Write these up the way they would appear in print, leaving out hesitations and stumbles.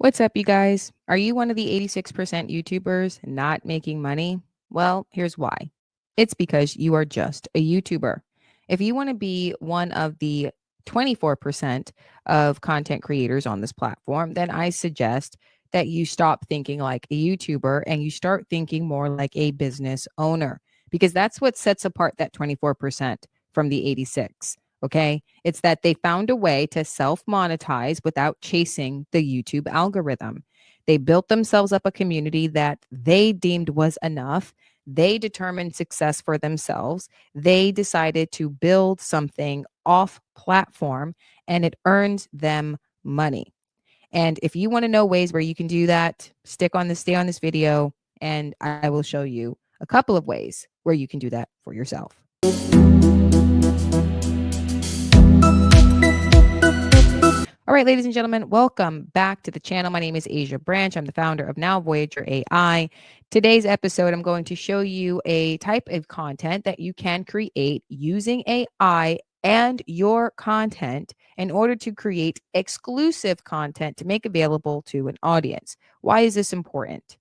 What's up, you guys? Are you one of the 86% YouTubers not making money? Well, here's why. It's because you are just a YouTuber. If you want to be one of the 24% of content creators on this platform, then I suggest that you stop thinking like a YouTuber and you start thinking more like a business owner, because that's what sets apart that 24% from the 86. Okay. It's that they found a way to self monetize without chasing the YouTube algorithm. They built themselves up a community that they deemed was enough. They determined success for themselves. They decided to build something off platform and it earns them money. And if you want to know ways where you can do that, stay on this video, and I will show you a couple of ways where you can do that for yourself. All right, ladies and gentlemen, welcome back to the channel. My name is Asia Branch. I'm the founder of Now Voyager AI. Today's episode, I'm going to show you a type of content that you can create using AI and your content in order to create exclusive content to make available to an audience. Why is this important?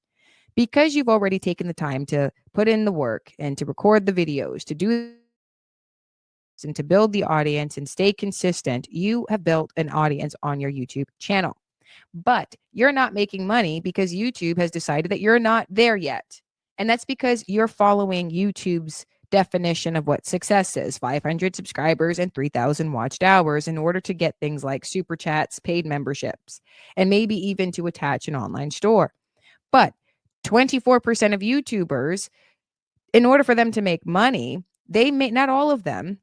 Because you've already taken the time to put in the work and to record the videos, to do and to build the audience and stay consistent, you have built an audience on your YouTube channel. But you're not making money because YouTube has decided that you're not there yet. And that's because you're following YouTube's definition of what success is: 500 subscribers and 3,000 watched hours in order to get things like super chats, paid memberships, and maybe even to attach an online store. But 24% of YouTubers, in order for them to make money, they may not all of them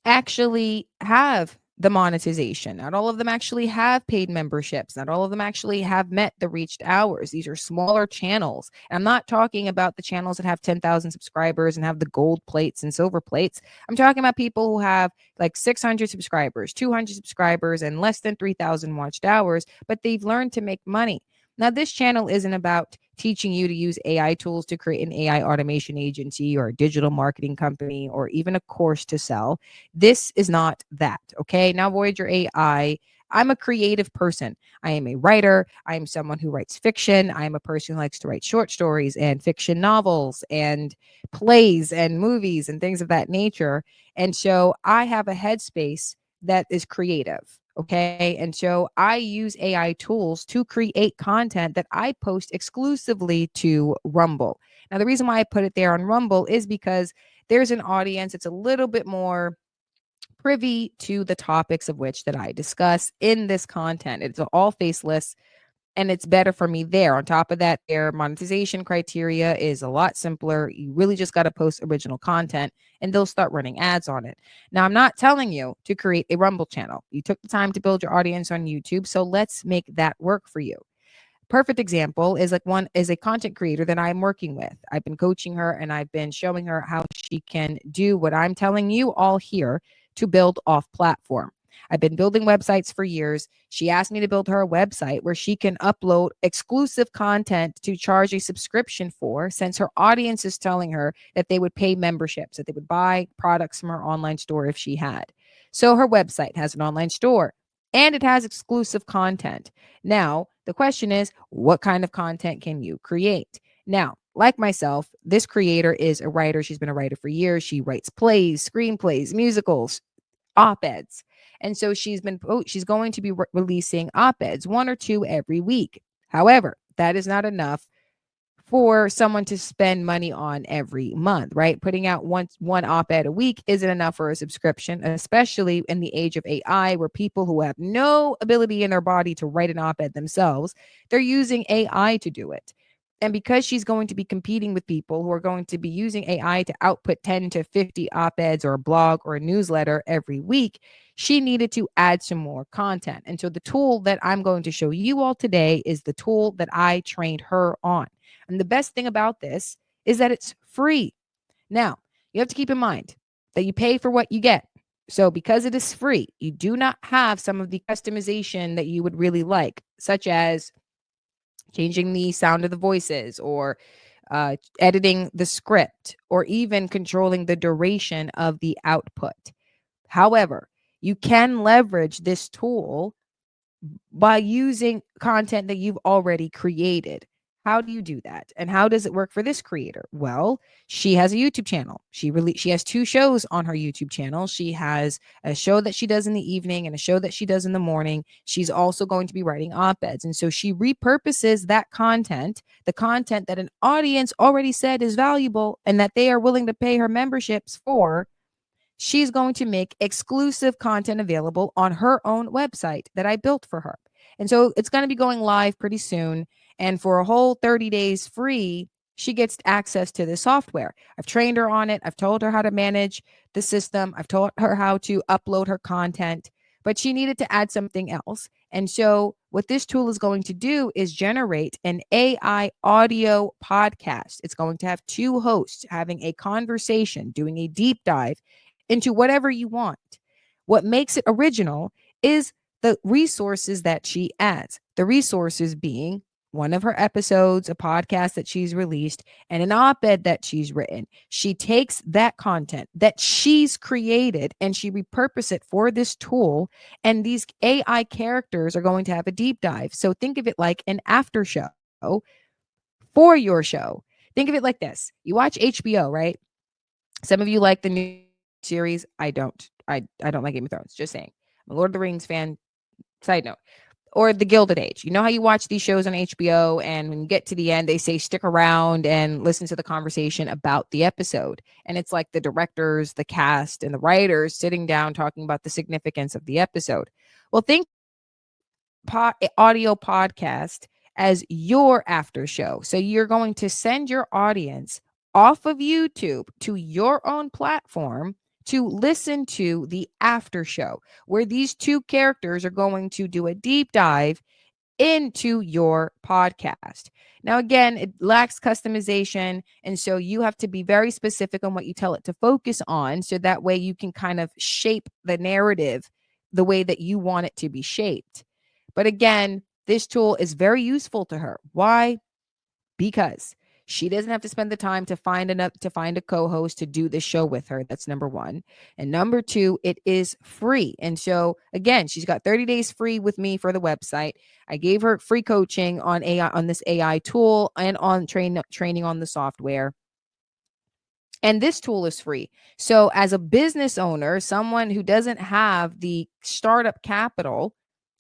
actually have the monetization. Not all of them actually have paid memberships. Not all of them actually have met the reached hours. These are smaller channels. And I'm not talking about the channels that have 10,000 subscribers and have the gold plates and silver plates. I'm talking about people who have like 600 subscribers, 200 subscribers, and less than 3,000 watched hours, but they've learned to make money. Now, this channel isn't about teaching you to use AI tools to create an AI automation agency or a digital marketing company or even a course to sell. This is not that. Okay. Now, Voyager AI, I'm a creative person. I am a writer. I am someone who writes fiction. I am a person who likes to write short stories and fiction novels and plays and movies and things of that nature. And so I have a headspace that is creative. Okay. And so I use AI tools to create content that I post exclusively to Rumble. Now, the reason why I put it there on Rumble is because there's an audience. It's a little bit more privy to the topics of which that I discuss in this content. It's all faceless and it's better for me there. On top of that, their monetization criteria is a lot simpler. You really just got to post original content and they'll start running ads on it. Now, I'm not telling you to create a Rumble channel. You took the time to build your audience on YouTube, so let's make that work for you. Perfect example is like one is a content creator that I'm working with. I've been coaching her and I've been showing her how she can do what I'm telling you all here to build off platform. I've been building websites for years. She asked me to build her a website where she can upload exclusive content to charge a subscription for, since her audience is telling her that they would pay memberships, that they would buy products from her online store if she had. So her website has an online store and it has exclusive content. Now, the question is, what kind of content can you create? Now, like myself, this creator is a writer. She's been a writer for years. She writes plays, screenplays, musicals, op-eds. And so she's going to be releasing op-eds, one or two every week. However, that is not enough for someone to spend money on every month, right? Putting out one op-ed a week isn't enough for a subscription, especially in the age of AI, where people who have no ability in their body to write an op-ed themselves, they're using AI to do it. And because she's going to be competing with people who are going to be using AI to output 10 to 50 op-eds or a blog or a newsletter every week, she needed to add some more content. And so the tool that I'm going to show you all today is the tool that I trained her on. And the best thing about this is that it's free. Now, you have to keep in mind that you pay for what you get. So because it is free, you do not have some of the customization that you would really like, such as changing the sound of the voices or editing the script or even controlling the duration of the output. However, you can leverage this tool by using content that you've already created. How do you do that? And how does it work for this creator? Well, she has a YouTube channel. She has two shows on her YouTube channel. She has a show that she does in the evening and a show that she does in the morning. She's also going to be writing op-eds. And so she repurposes that content, the content that an audience already said is valuable and that they are willing to pay her memberships for. She's going to make exclusive content available on her own website that I built for her. And so it's going to be going live pretty soon. And for a whole 30 days free, she gets access to this software. I've trained her on it. I've told her how to manage the system. I've taught her how to upload her content, but she needed to add something else. And so what this tool is going to do is generate an AI audio podcast. It's going to have two hosts having a conversation, doing a deep dive into whatever you want. What makes it original is the resources that she adds. The resources being one of her episodes, a podcast that she's released, and an op-ed that she's written. She takes that content that she's created and she repurposes it for this tool. And these AI characters are going to have a deep dive. So think of it like an after show for your show. Think of it like this. You watch HBO, right? Some of you like the new series. I don't. I don't like Game of Thrones. Just saying. I'm a Lord of the Rings fan. Side note. Or The Gilded Age. You know how you watch these shows on HBO and when you get to the end, they say stick around and listen to the conversation about the episode. And it's like the directors, the cast, and the writers sitting down talking about the significance of the episode. Well, think audio podcast as your after show. So you're going to send your audience off of YouTube to your own platform to listen to the after show, where these two characters are going to do a deep dive into your podcast. Now, again, it lacks customization. And so you have to be very specific on what you tell it to focus on. So that way you can kind of shape the narrative the way that you want it to be shaped. But again, this tool is very useful to her. Why? Because she doesn't have to spend the time to find a co-host to do this show with her. That's number one. And number two, it is free. And so again, she's got 30 days free with me for the website. I gave her free coaching on AI, on this AI tool, and on training on the software. And this tool is free. So as a business owner, someone who doesn't have the startup capital,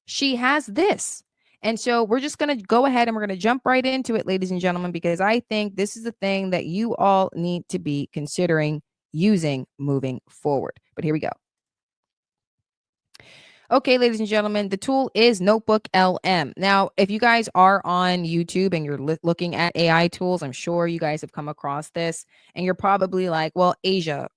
she has this. And so we're just going to go ahead and we're going to jump right into it, ladies and gentlemen, because I think this is the thing that you all need to be considering using moving forward. But here we go. Okay, ladies and gentlemen, the tool is Notebook LM. Now, if you guys are on YouTube and you're looking at AI tools, I'm sure you guys have come across this and you're probably like, well, Asia,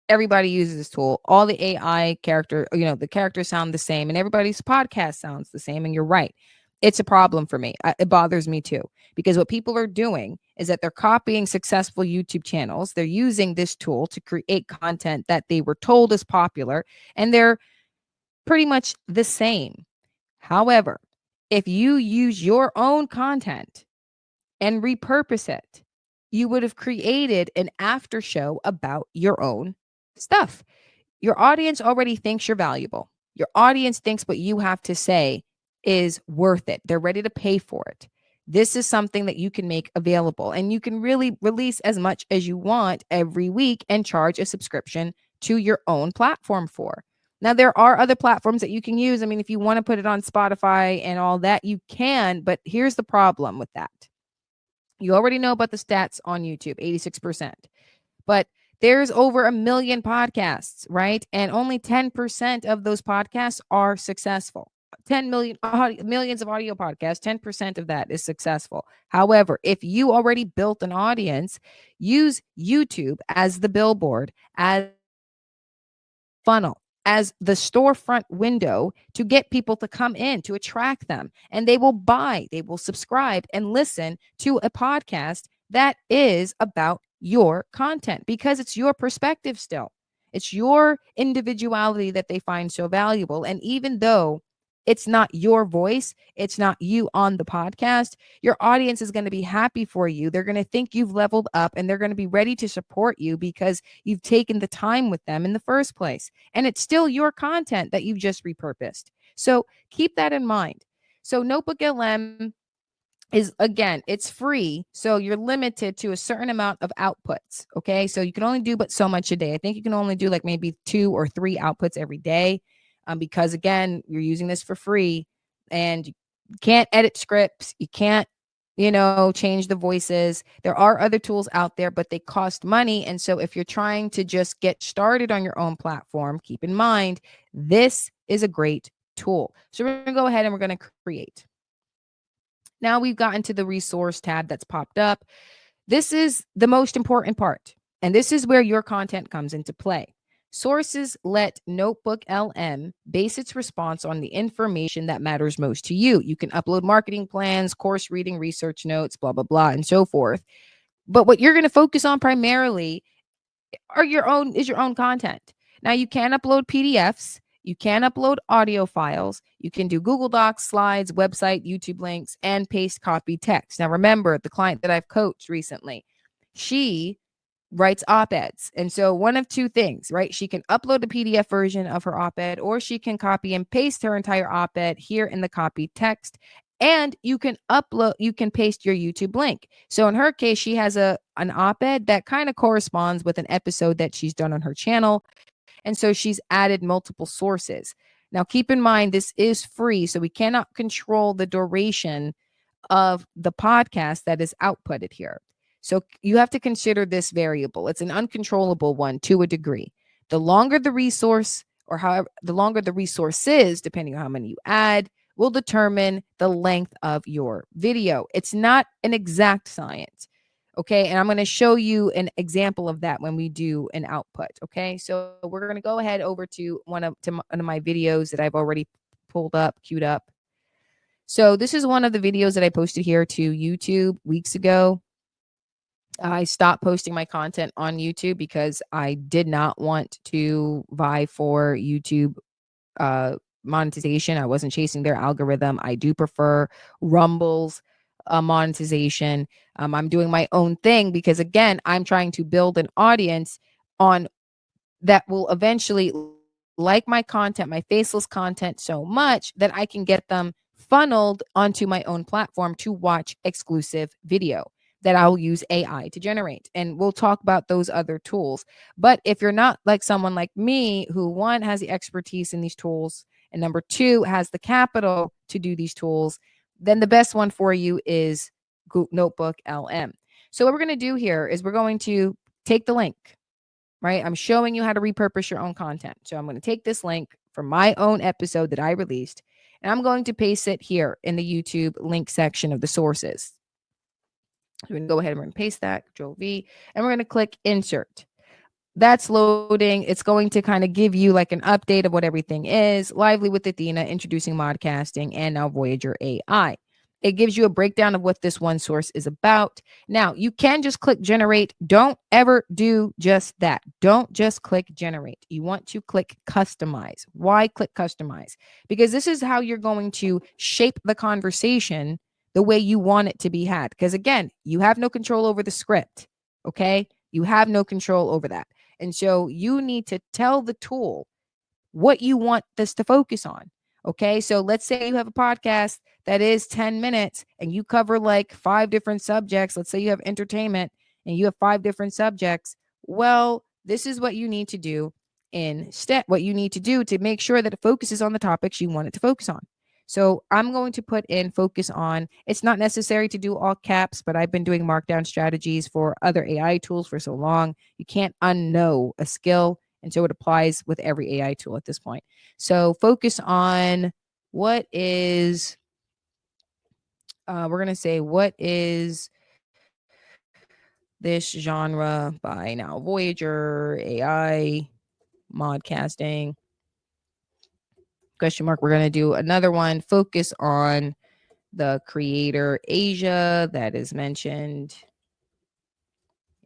everybody uses this tool. All the AI the characters sound the same and everybody's podcast sounds the same. And you're right. It's a problem for me. It bothers me too, because what people are doing is that they're copying successful YouTube channels. They're using this tool to create content that they were told is popular, and they're pretty much the same. However, if you use your own content and repurpose it, you would have created an after show about your own stuff. Your audience already thinks you're valuable. Your audience thinks what you have to say is worth it. They're ready to pay for it. This is something that you can make available, and you can really release as much as you want every week and charge a subscription to your own platform for. Now, there are other platforms that you can use. I mean, if you want to put it on Spotify and all that, you can, but here's the problem with that. You already know about the stats on YouTube, 86%. But there's over 1 million podcasts, right? And only 10% of those podcasts are successful. 10 million millions of audio podcasts, 10% of that is successful. However, if you already built an audience, use YouTube as the billboard, as funnel, as the storefront window to get people to come in, to attract them. And they will buy, they will subscribe and listen to a podcast that is about your content, because it's your perspective still. It's your individuality that they find so valuable. And even though it's not your voice, it's not you on the podcast, your audience is going to be happy for you. They're going to think you've leveled up and they're going to be ready to support you because you've taken the time with them in the first place. And it's still your content that you've just repurposed. So keep that in mind. So Notebook LM is, again, it's free, so you're limited to a certain amount of outputs. Okay, so you can only do but so much a day. I think you can only do like maybe 2 or 3 outputs every day, because again, you're using this for free, and you can't edit scripts, you can't, change the voices. There are other tools out there, but they cost money. And so if you're trying to just get started on your own platform, keep in mind this is a great tool. So we're going to go ahead and we're going to create. Now we've gotten to the resource tab that's popped up. This is the most important part, and this is where your content comes into play. Sources let Notebook LM base its response on the information that matters most to you. You can upload marketing plans, course reading, research notes, blah, blah, blah, and so forth. But what you're going to focus on primarily is your own content. Now you can upload PDFs, you can upload audio files, you can do Google Docs, slides, website, YouTube links, and paste copy text. Now remember, the client that I've coached recently, she writes op-eds. And so one of two things, right? She can upload the PDF version of her op-ed, or she can copy and paste her entire op-ed here in the copy text. And you can paste your YouTube link. So in her case, she has an op-ed that kind of corresponds with an episode that she's done on her channel. And so she's added multiple sources. Now, keep in mind, this is free, so we cannot control the duration of the podcast that is outputted here. So you have to consider this variable. It's an uncontrollable one to a degree. The longer the resource, or however, the longer the resource is, depending on how many you add, will determine the length of your video. It's not an exact science. Okay. And I'm going to show you an example of that when we do an output. Okay. So we're going to go ahead over to one of my videos that I've already pulled up, queued up. So this is one of the videos that I posted here to YouTube weeks ago. I stopped posting my content on YouTube because I did not want to vie for YouTube monetization. I wasn't chasing their algorithm. I do prefer Rumble's monetization. I'm doing my own thing because, again, I'm trying to build an audience on that will eventually like my content, my faceless content, so much that I can get them funneled onto my own platform to watch exclusive video that I'll use AI to generate. And we'll talk about those other tools. But if you're not like someone like me, who, one, has the expertise in these tools, and number two, has the capital to do these tools, then the best one for you is Notebook LM. So what we're going to do here is we're going to take the link, right? I'm showing you how to repurpose your own content. So I'm going to take this link from my own episode that I released, and I'm going to paste it here in the YouTube link section of the sources. We're going to go ahead and we're going to paste that, Control V, and we're going to click insert. That's loading. It's going to kind of give you like an update of what everything is. Lively with Athena, introducing modcasting, and now Voyager AI. It gives you a breakdown of what this one source is about. Now, you can just click generate. Don't ever do just that. Don't just click generate. You want to click customize. Why click customize? Because this is how you're going to shape the conversation the way you want it to be had. Because again, you have no control over the script. Okay? You have no control over that. And so you need to tell the tool what you want this to focus on. Okay. So let's say you have a podcast that is 10 minutes and you cover like 5 different subjects. Let's say you have entertainment and you have 5 different subjects. Well, this is what you need to do instead, what you need to do to make sure that it focuses on the topics you want it to focus on. So I'm going to put in focus on, it's not necessary to do all caps, but I've been doing markdown strategies for other AI tools for so long. You can't unknow a skill. And so it applies with every AI tool at this point. So focus on what is, we're going to say, what is this genre by now Voyager AI modcasting? Question mark. We're going to do another one. Focus on the creator Asia that is mentioned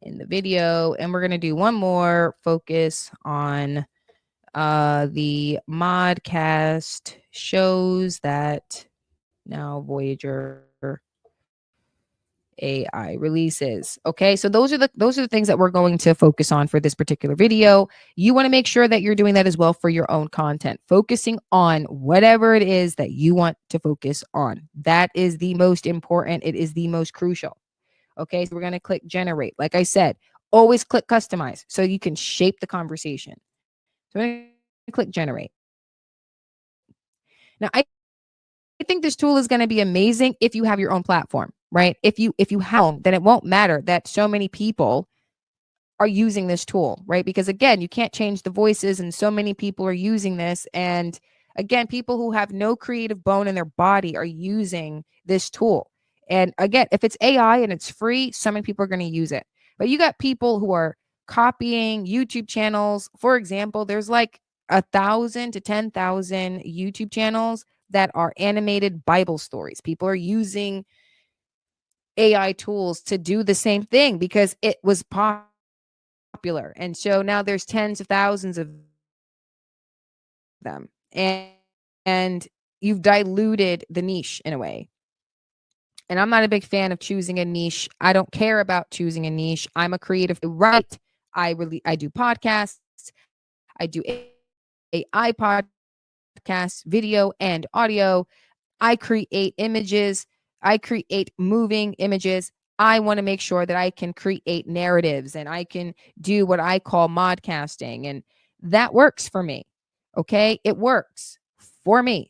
in the video. And we're going to do one more. Focus on the modcast shows that now Voyager AI releases. Okay, so those are the things that we're going to focus on for this particular video. You want to make sure that you're doing that as well for your own content, focusing on whatever it is that you want to focus on. That is the most important. It is the most crucial. Okay, so we're going to click generate. Like I said, always click customize so you can shape the conversation. So I'm going to click generate. Now, I think this tool is going to be amazing if you have your own platform, right? If you have your own, then it won't matter that so many people are using this tool, right? Because again, you can't change the voices, and so many people are using this. And again, people who have no creative bone in their body are using this tool. And again, if it's AI and it's free, so many people are going to use it. But you got people who are copying YouTube channels. For example, there's like 1,000 to 10,000 YouTube channels that are animated Bible stories. People are using AI tools to do the same thing because it was popular. And so now there's tens of thousands of them. And you've diluted the niche in a way. And I'm not a big fan of choosing a niche. I don't care about choosing a niche. I'm a creative person. I write. I do podcasts. I do AI podcasts, video and audio. I create images. I create moving images. I want to make sure that I can create narratives and I can do what I call modcasting. And that works for me. Okay. It works for me.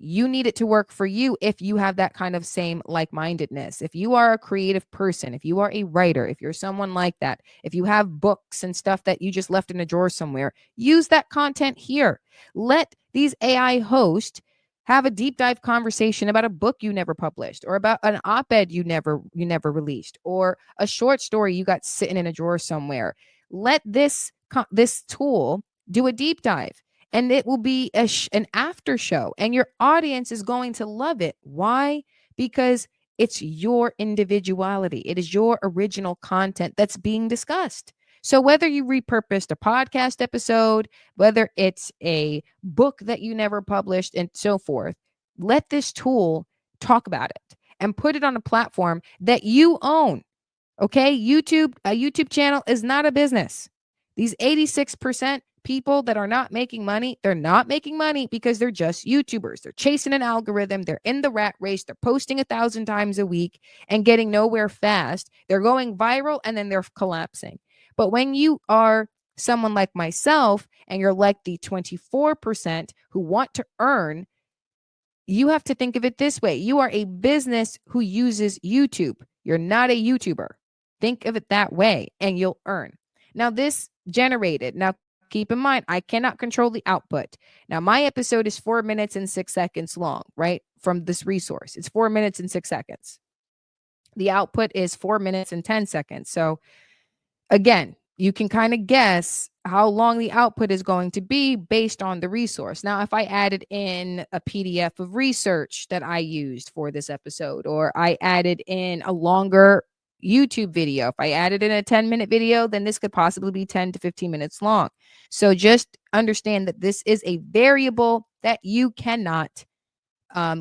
You need it to work for you if you have that kind of same like-mindedness. If you are a creative person, if you are a writer, if you're someone like that, if you have books and stuff that you just left in a drawer somewhere, use that content here. Let these AI hosts have a deep dive conversation about a book you never published, or about an op-ed you never released, or a short story you got sitting in a drawer somewhere. Let this tool do a deep dive, and it will be an after show, and your audience is going to love it. Why? Because it's your individuality. It is your original content that's being discussed. So whether you repurposed a podcast episode, whether it's a book that you never published and so forth, let this tool talk about it and put it on a platform that you own. Okay, a YouTube channel is not a business. These 86% people that are not making money, they're not making money because they're just YouTubers. They're chasing an algorithm. They're in the rat race. They're posting 1,000 times a week and getting nowhere fast. They're going viral and then they're collapsing. But when you are someone like myself and you're like the 24% who want to earn, you have to think of it this way. You are a business who uses YouTube. You're not a YouTuber. Think of it that way and you'll earn. Now, this generated, now keep in mind, I cannot control the output. Now, my episode is 4 minutes and 6 seconds long, right? From this resource, it's 4 minutes and 6 seconds. The output is 4 minutes and 10 seconds. So, again, you can kind of guess how long the output is going to be based on the resource. Now, if I added in a PDF of research that I used for this episode, or I added in a longer YouTube video, if I added in a 10-minute video, then this could possibly be 10 to 15 minutes long. So just understand that this is a variable that you cannot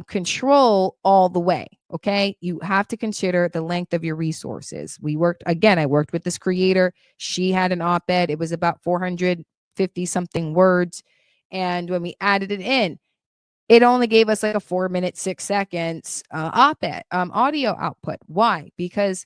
control all the way. Okay. You have to consider the length of your resources. I worked with this creator. She had an op ed. It was about 450 something words. And when we added it in, it only gave us like a 4 minute, 6 seconds op ed audio output. Why? Because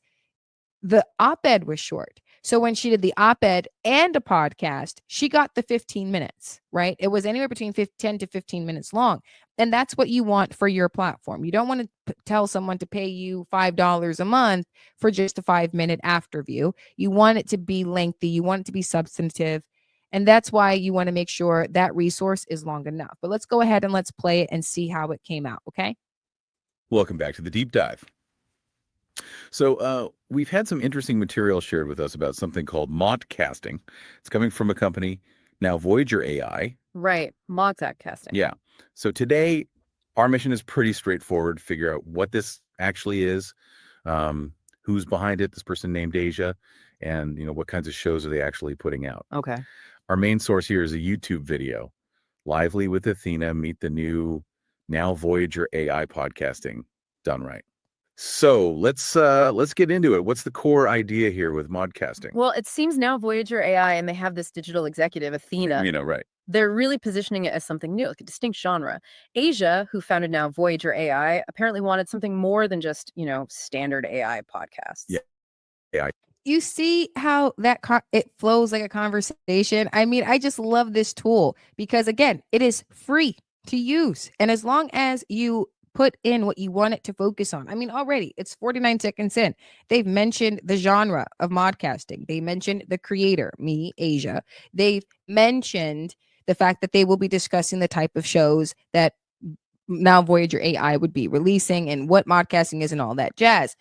the op-ed was short. So when she did the op-ed and a podcast, she got the 15 minutes, right? It was anywhere between 10 to 15 minutes long. And that's what you want for your platform. You don't want to tell someone to pay you $5 a month for just a 5 minute after view. You want it to be lengthy. You want it to be substantive. And that's why you want to make sure that resource is long enough. But let's go ahead and let's play it and see how it came out. Okay. Welcome back to the deep dive. So we've had some interesting material shared with us about something called modcasting. It's coming from a company now, Voyager AI. Right. Monetization. Yeah. So today, our mission is pretty straightforward. Figure out what this actually is, who's behind it, this person named Asia, and what kinds of shows are they actually putting out. Okay. Our main source here is a YouTube video, Lively with Athena, meet the new now Voyager AI podcasting done right. So let's get into it. What's the core idea here with modcasting? Well, it seems now Voyager AI and they have this digital executive, Athena. Right. They're really positioning it as something new, like a distinct genre. Asia, who founded now Voyager AI, apparently wanted something more than just, standard AI podcasts. Yeah. Yeah. You see how it flows like a conversation. I mean, I just love this tool because again, it is free to use, and as long as you put in what you want it to focus on. I mean, already it's 49 seconds in. They've mentioned the genre of modcasting. They mentioned the creator, me, Asia. They've mentioned the fact that they will be discussing the type of shows that now Voyager AI would be releasing and what modcasting is and all that jazz.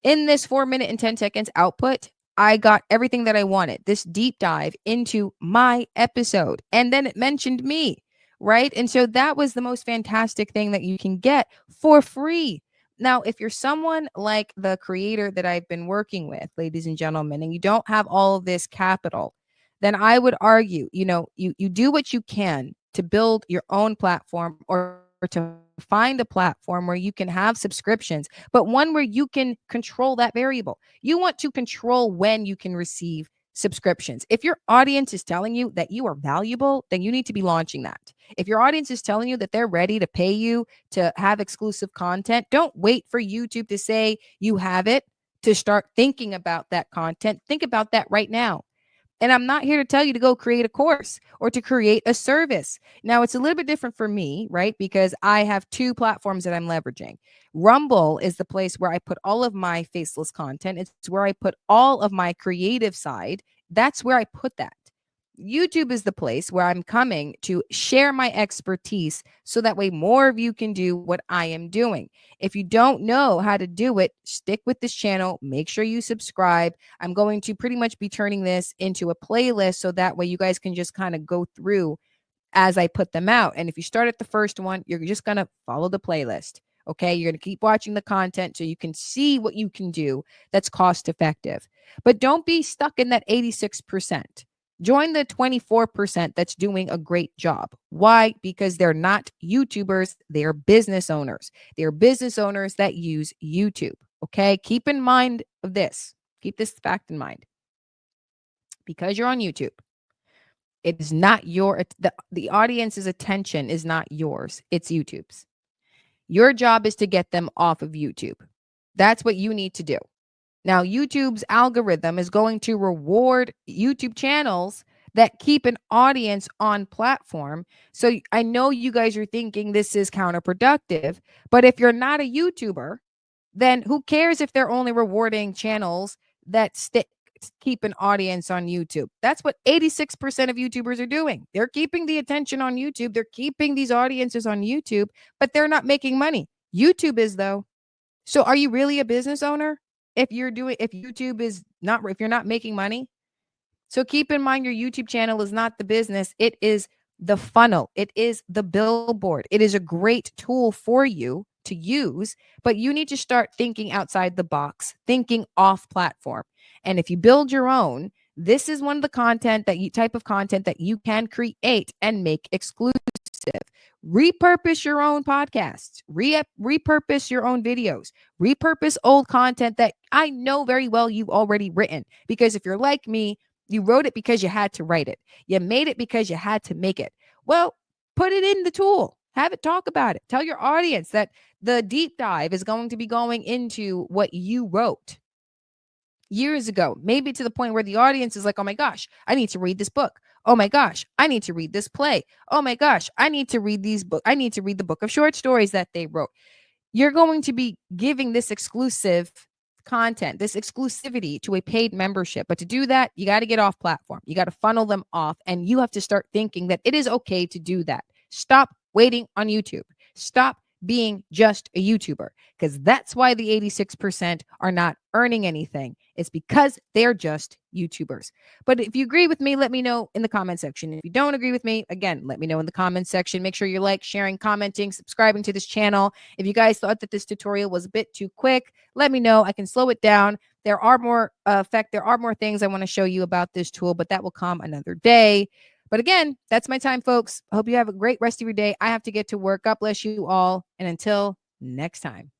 In this 4 minute and 10 seconds output, I got everything that I wanted. This deep dive into my episode. And then it mentioned me, right? And so that was the most fantastic thing that you can get for free. Now, if you're someone like the creator that I've been working with, ladies and gentlemen, and you don't have all of this capital, then I would argue, you do what you can to build your own platform or to find a platform where you can have subscriptions, but one where you can control that variable. You want to control when you can receive subscriptions. If your audience is telling you that you are valuable, then you need to be launching that. If your audience is telling you that they're ready to pay you to have exclusive content, don't wait for YouTube to say you have it to start thinking about that content. Think about that right now. And I'm not here to tell you to go create a course or to create a service. Now, it's a little bit different for me, right? Because I have two platforms that I'm leveraging. Rumble is the place where I put all of my faceless content, it's where I put all of my creative side. That's where I put that. YouTube is the place where I'm coming to share my expertise so that way more of you can do what I am doing. If you don't know how to do it, stick with this channel. Make sure you subscribe. I'm going to pretty much be turning this into a playlist so that way you guys can just kind of go through as I put them out. And if you start at the first one, you're just going to follow the playlist. Okay. You're going to keep watching the content so you can see what you can do that's cost effective. But don't be stuck in that 86%. Join the 24% that's doing a great job. Why? Because they're not YouTubers, they're business owners. They're business owners that use YouTube. Okay. Keep in mind of this. Keep this fact in mind. Because you're on YouTube, it is not the audience's attention is not yours. It's YouTube's. Your job is to get them off of YouTube. That's what you need to do. Now, YouTube's algorithm is going to reward YouTube channels that keep an audience on platform. So I know you guys are thinking this is counterproductive, but if you're not a YouTuber, then who cares if they're only rewarding channels that keep an audience on YouTube? That's what 86% of YouTubers are doing. They're keeping the attention on YouTube. They're keeping these audiences on YouTube, but they're not making money. YouTube is though. So are you really a business owner if YouTube is not, if you're not making money? So keep in mind your YouTube channel is not the business. It is the funnel. It is the billboard. It is a great tool for you to use, but you need to start thinking outside the box, thinking off platform. And if you build your own, this is one of the type of content that you can create and make exclusive. Repurpose your own podcasts, repurpose your own videos, repurpose old content that I know very well you've already written. Because if you're like me, you wrote it because you had to write it. You made it because you had to make it. Well, put it in the tool. Have it talk about it. Tell your audience that the deep dive is going to be going into what you wrote years ago, maybe to the point where the audience is like, oh my gosh, I need to read this book. Oh my gosh, I need to read this play. Oh my gosh, I need to read these books. I need to read the book of short stories that they wrote. You're going to be giving this exclusive content, this exclusivity to a paid membership. But to do that, you got to get off platform. You got to funnel them off, and you have to start thinking that it is okay to do that. Stop waiting on YouTube. Stop being just a YouTuber, because that's why the 86% are not earning anything. It's because they're just YouTubers. But if you agree with me, let me know in the comment section. If you don't agree with me, again, let me know in the comment section. Make sure you're sharing, commenting, subscribing to this channel. If you guys thought that this tutorial was a bit too quick, let me know. I can slow it down. There are more things I want to show you about this tool, but that will come another day. But again, that's my time, folks. I hope you have a great rest of your day. I have to get to work. God bless you all. And until next time.